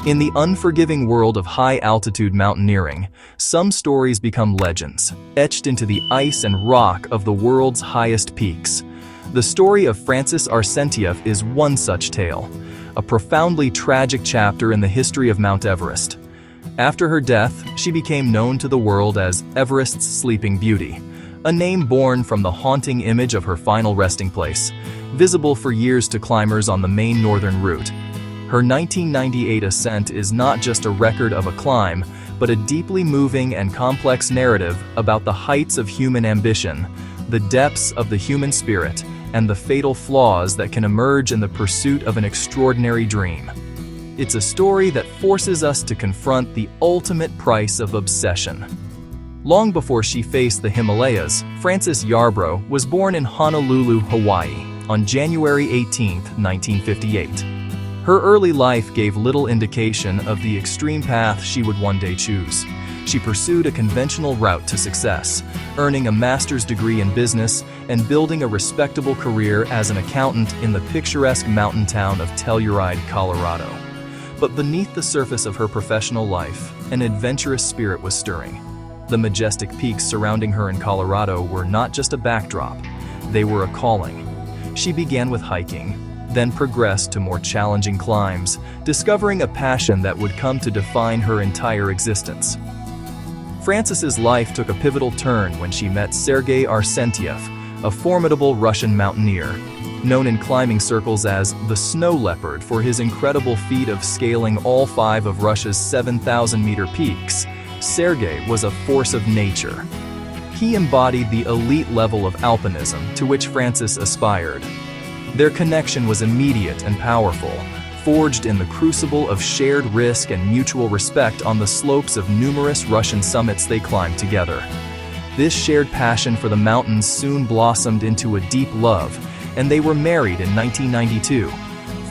In the unforgiving world of high-altitude mountaineering, some stories become legends, etched into the ice and rock of the world's highest peaks. The story of Francys Arsentiev is one such tale, a profoundly tragic chapter in the history of Mount Everest. After her death, she became known to the world as Everest's Sleeping Beauty, a name born from the haunting image of her final resting place, visible for years to climbers on the main northern route. Her 1998 ascent is not just a record of a climb, but a deeply moving and complex narrative about the heights of human ambition, the depths of the human spirit, and the fatal flaws that can emerge in the pursuit of an extraordinary dream. It's a story that forces us to confront the ultimate price of obsession. Long before she faced the Himalayas, Francys Yarbrough was born in Honolulu, Hawaii, on January 18, 1958. Her early life gave little indication of the extreme path she would one day choose. She pursued a conventional route to success, earning a master's degree in business and building a respectable career as an accountant in the picturesque mountain town of Telluride, Colorado. But beneath the surface of her professional life, an adventurous spirit was stirring. The majestic peaks surrounding her in Colorado were not just a backdrop, they were a calling. She began with hiking, then progressed to more challenging climbs, discovering a passion that would come to define her entire existence. Francys's life took a pivotal turn when she met Sergey Arsentiev, a formidable Russian mountaineer, known in climbing circles as the Snow Leopard for his incredible feat of scaling all 5 of Russia's 7,000-meter peaks. Sergey was a force of nature. He embodied the elite level of alpinism to which Francys aspired. Their connection was immediate and powerful, forged in the crucible of shared risk and mutual respect on the slopes of numerous Russian summits they climbed together. This shared passion for the mountains soon blossomed into a deep love, and they were married in 1992,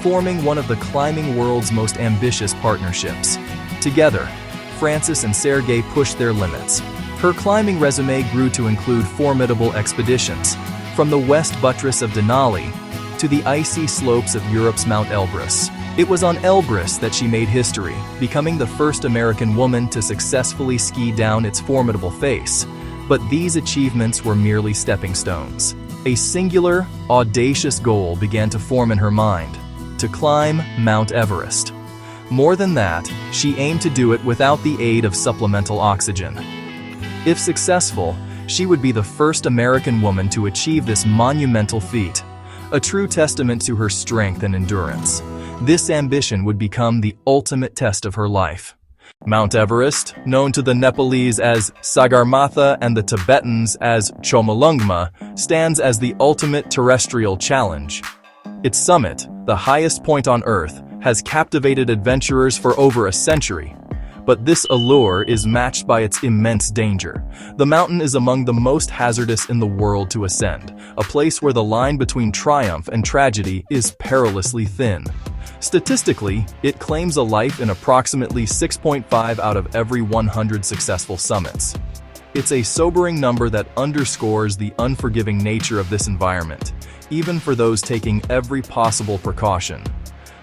forming one of the climbing world's most ambitious partnerships. Together, Francys and Sergey pushed their limits. Her climbing resume grew to include formidable expeditions, from the west buttress of Denali to the icy slopes of Europe's Mount Elbrus. It was on Elbrus that she made history, becoming the first American woman to successfully ski down its formidable face. But these achievements were merely stepping stones. A singular, audacious goal began to form in her mind: to climb Mount Everest. More than that, she aimed to do it without the aid of supplemental oxygen. If successful, she would be the first American woman to achieve this monumental feat, a true testament to her strength and endurance. This ambition would become the ultimate test of her life. Mount Everest, known to the Nepalese as Sagarmatha and the Tibetans as Chomolungma, stands as the ultimate terrestrial challenge. Its summit, the highest point on Earth, has captivated adventurers for over a century. But this allure is matched by its immense danger. The mountain is among the most hazardous in the world to ascend, a place where the line between triumph and tragedy is perilously thin. Statistically, it claims a life in approximately 6.5 out of every 100 successful summits. It's a sobering number that underscores the unforgiving nature of this environment, even for those taking every possible precaution.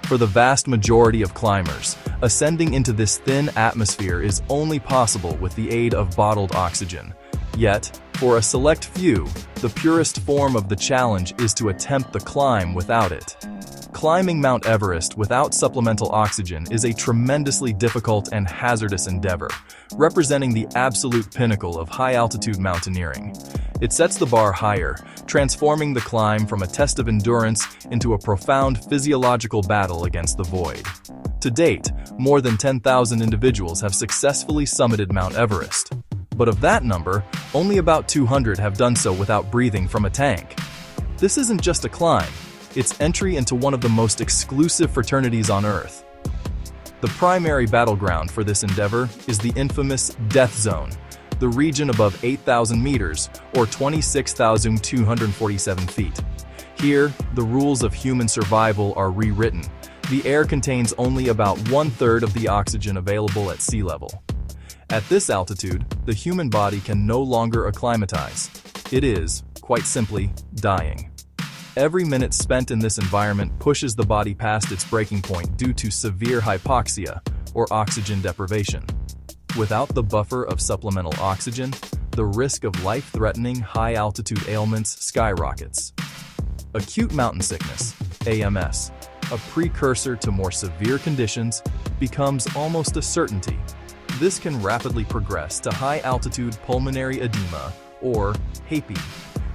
For the vast majority of climbers, ascending into this thin atmosphere is only possible with the aid of bottled oxygen. Yet, for a select few, the purest form of the challenge is to attempt the climb without it. Climbing Mount Everest without supplemental oxygen is a tremendously difficult and hazardous endeavor, representing the absolute pinnacle of high-altitude mountaineering. It sets the bar higher, transforming the climb from a test of endurance into a profound physiological battle against the void. To date, more than 10,000 individuals have successfully summited Mount Everest. But of that number, only about 200 have done so without breathing from a tank. This isn't just a climb, it's entry into one of the most exclusive fraternities on Earth. The primary battleground for this endeavor is the infamous Death Zone, the region above 8,000 meters, or 26,247 feet. Here, the rules of human survival are rewritten. The air contains only about 1/3 of the oxygen available at sea level. At this altitude, the human body can no longer acclimatize. It is, quite simply, dying. Every minute spent in this environment pushes the body past its breaking point due to severe hypoxia, or oxygen deprivation. Without the buffer of supplemental oxygen, the risk of life-threatening high-altitude ailments skyrockets. Acute mountain sickness, AMS, a precursor to more severe conditions, becomes almost a certainty. This can rapidly progress to high-altitude pulmonary edema, or HAPE,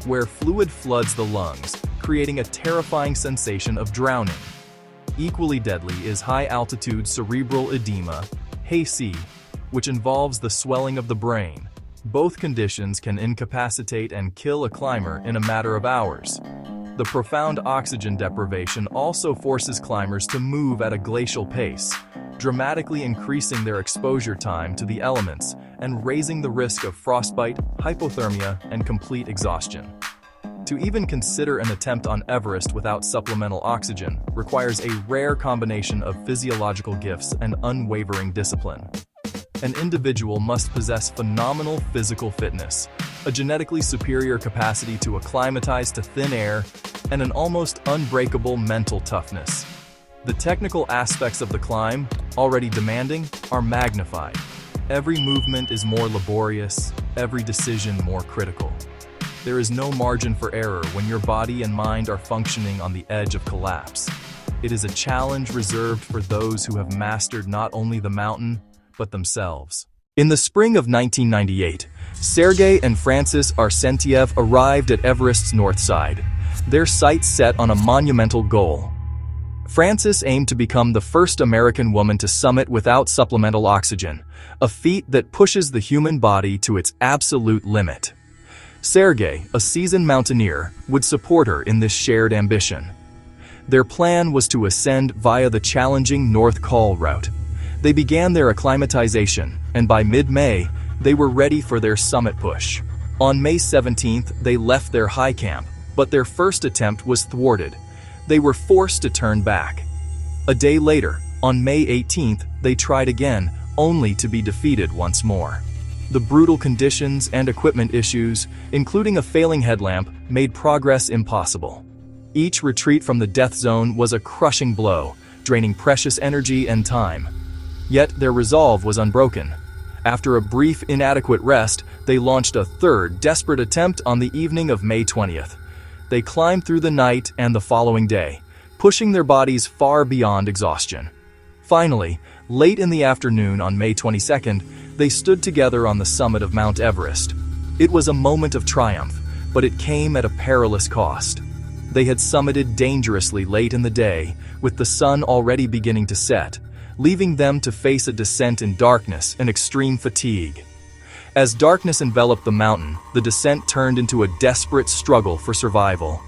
where fluid floods the lungs, creating a terrifying sensation of drowning. Equally deadly is high-altitude cerebral edema, HACE, which involves the swelling of the brain. Both conditions can incapacitate and kill a climber in a matter of hours. The profound oxygen deprivation also forces climbers to move at a glacial pace, dramatically increasing their exposure time to the elements and raising the risk of frostbite, hypothermia, and complete exhaustion. To even consider an attempt on Everest without supplemental oxygen requires a rare combination of physiological gifts and unwavering discipline. An individual must possess phenomenal physical fitness, a genetically superior capacity to acclimatize to thin air, and an almost unbreakable mental toughness. The technical aspects of the climb, already demanding, are magnified. Every movement is more laborious, every decision more critical. There is no margin for error when your body and mind are functioning on the edge of collapse. It is a challenge reserved for those who have mastered not only the mountain, but themselves. In the spring of 1998, Sergey and Francys Arsentiev arrived at Everest's north side, their sights set on a monumental goal. Francys aimed to become the first American woman to summit without supplemental oxygen, a feat that pushes the human body to its absolute limit. Sergey, a seasoned mountaineer, would support her in this shared ambition. Their plan was to ascend via the challenging North Col route. They began their acclimatization, and by mid-May, they were ready for their summit push. On May 17th, they left their high camp, but their first attempt was thwarted. They were forced to turn back. A day later, on May 18th, they tried again, only to be defeated once more. The brutal conditions and equipment issues, including a failing headlamp, made progress impossible. Each retreat from the death zone was a crushing blow, draining precious energy and time. Yet their resolve was unbroken. After a brief, inadequate rest, they launched a third, desperate attempt on the evening of May 20th. They climbed through the night and the following day, pushing their bodies far beyond exhaustion. Finally, late in the afternoon on May 22nd, they stood together on the summit of Mount Everest. It was a moment of triumph, but it came at a perilous cost. They had summited dangerously late in the day, with the sun already beginning to set, leaving them to face a descent in darkness and extreme fatigue. As darkness enveloped the mountain, the descent turned into a desperate struggle for survival.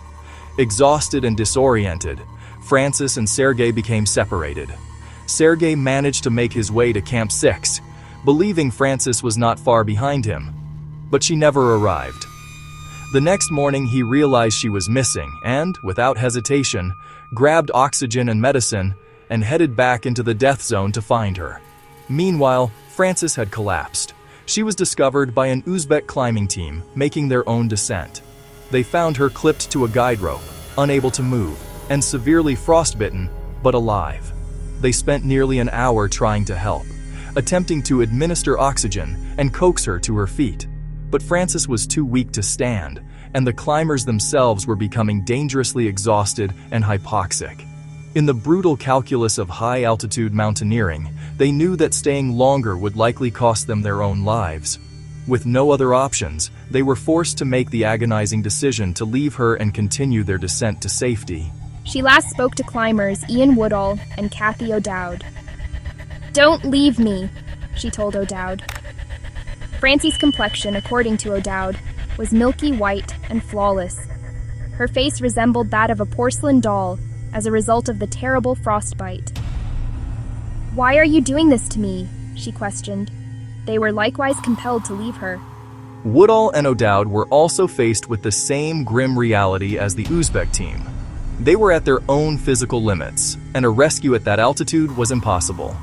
Exhausted and disoriented, Francys and Sergey became separated. Sergey managed to make his way to Camp 6, believing Francys was not far behind him. But she never arrived. The next morning he realized she was missing and, without hesitation, grabbed oxygen and medicine and headed back into the death zone to find her. Meanwhile, Francys had collapsed. She was discovered by an Uzbek climbing team making their own descent. They found her clipped to a guide rope, unable to move, and severely frostbitten, but alive. They spent nearly an hour trying to help, attempting to administer oxygen and coax her to her feet. But Francys was too weak to stand, and the climbers themselves were becoming dangerously exhausted and hypoxic. In the brutal calculus of high-altitude mountaineering, they knew that staying longer would likely cost them their own lives. With no other options, they were forced to make the agonizing decision to leave her and continue their descent to safety. She last spoke to climbers Ian Woodall and Kathy O'Dowd. "Don't leave me," she told O'Dowd. Francie's complexion, according to O'Dowd, was milky white and flawless. Her face resembled that of a porcelain doll as a result of the terrible frostbite. "Why are you doing this to me?" she questioned. They were likewise compelled to leave her. Woodall and O'Dowd were also faced with the same grim reality as the Uzbek team. They were at their own physical limits, and a rescue at that altitude was impossible.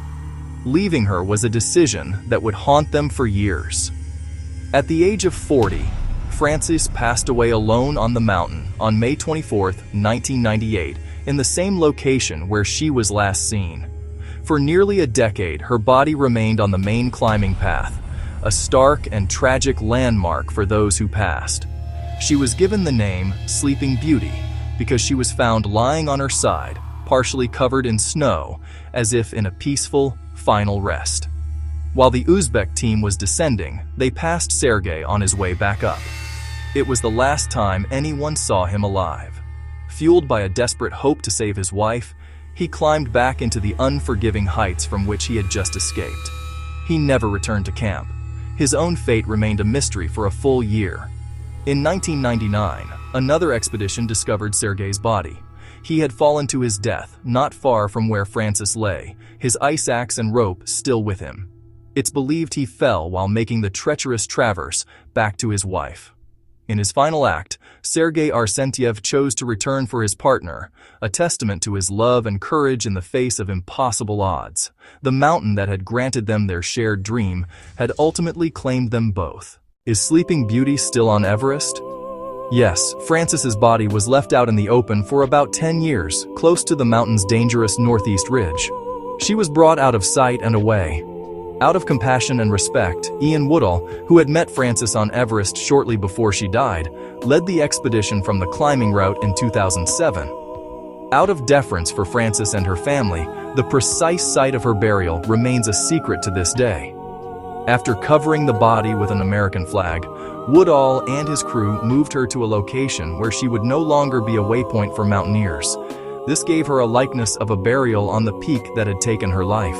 Leaving her was a decision that would haunt them for years. At the age of 40, Francys passed away alone on the mountain on May 24, 1998, in the same location where she was last seen. For nearly a decade, her body remained on the main climbing path, a stark and tragic landmark for those who passed. She was given the name Sleeping Beauty because she was found lying on her side, partially covered in snow, as if in a peaceful, final rest. While the Uzbek team was descending, they passed Sergey on his way back up. It was the last time anyone saw him alive. Fueled by a desperate hope to save his wife, he climbed back into the unforgiving heights from which he had just escaped. He never returned to camp. His own fate remained a mystery for a full year. In 1999, another expedition discovered Sergey's body. He had fallen to his death not far from where Francys lay, his ice axe and rope still with him. It's believed he fell while making the treacherous traverse back to his wife. In his final act, Sergey Arsentiev chose to return for his partner, a testament to his love and courage in the face of impossible odds. The mountain that had granted them their shared dream had ultimately claimed them both. Is Sleeping Beauty still on Everest? Yes, Francys's body was left out in the open for about 10 years, close to the mountain's dangerous northeast ridge. She was brought out of sight and away. Out of compassion and respect, Ian Woodall, who had met Francys on Everest shortly before she died, led the expedition from the climbing route in 2007. Out of deference for Francys and her family, the precise site of her burial remains a secret to this day. After covering the body with an American flag, Woodall and his crew moved her to a location where she would no longer be a waypoint for mountaineers. This gave her a likeness of a burial on the peak that had taken her life.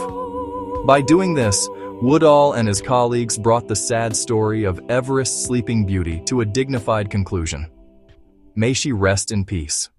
By doing this, Woodall and his colleagues brought the sad story of Everest's Sleeping Beauty to a dignified conclusion. May she rest in peace.